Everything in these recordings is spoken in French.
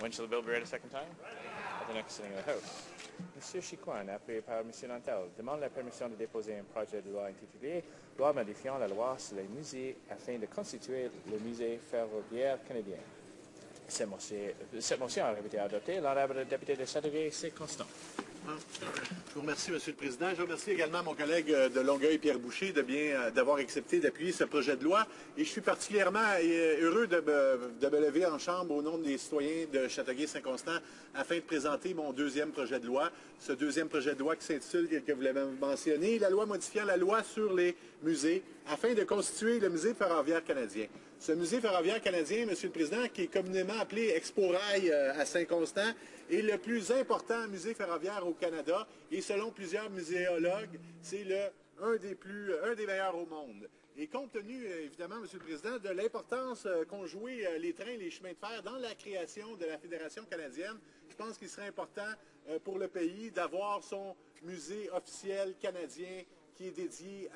When shall the bill be read a second time? At the next sitting of the House. Monsieur Chicoine, appuyé par Monsieur Nantel, demande la permission de déposer un projet de loi intitulé Loi modifiant la loi sur les musées afin de constituer le musée ferroviaire canadien. Cette motion a été adoptée. L'honorable député de Châteauguay, c'est Constant. Je vous remercie, Monsieur le Président. Je remercie également mon collègue de Longueuil, Pierre Boucher, d'avoir accepté d'appuyer ce projet de loi. Et je suis particulièrement heureux de me lever en chambre au nom des citoyens de Châteauguay-Saint-Constant afin de présenter mon deuxième projet de loi. Ce deuxième projet de loi qui s'intitule, tel que vous l'avez mentionné, la loi modifiant la loi sur les musées afin de constituer le musée ferroviaire canadien. Ce musée ferroviaire canadien, Monsieur le Président, qui est communément appelé Expo-Rail à Saint-Constant, est le plus important musée ferroviaire au Canada et selon plusieurs muséologues, c'est un des meilleurs au monde. Et compte tenu, évidemment, Monsieur le Président, de l'importance qu'ont joué les trains et les chemins de fer dans la création de la Fédération canadienne, je pense qu'il serait important pour le pays d'avoir son musée officiel canadien qui est dédié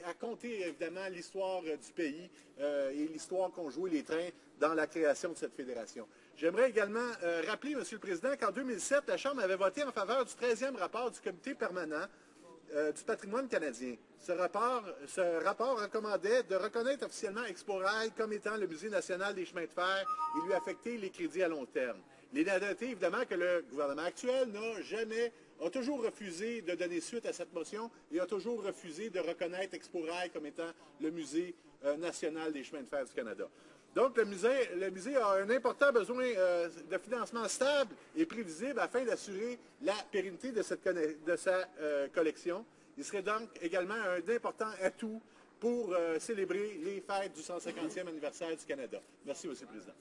à compter évidemment l'histoire du pays et l'histoire qu'ont joué les trains dans la création de cette fédération. J'aimerais également rappeler, Monsieur le Président, qu'en 2007, la Chambre avait voté en faveur du 13e rapport du Comité permanent du patrimoine canadien. Ce rapport recommandait de reconnaître officiellement Expo-Rail comme étant le Musée national des chemins de fer et lui affecter les crédits à long terme. Il est à noter évidemment que le gouvernement actuel a toujours refusé de donner suite à cette motion et a toujours refusé de reconnaître Expo-Rail comme étant le Musée national des chemins de fer du Canada. Donc, le musée a un important besoin de financement stable et prévisible afin d'assurer la pérennité de sa collection. Il serait donc également un important atout pour célébrer les fêtes du 150e anniversaire du Canada. Merci, Monsieur le Président.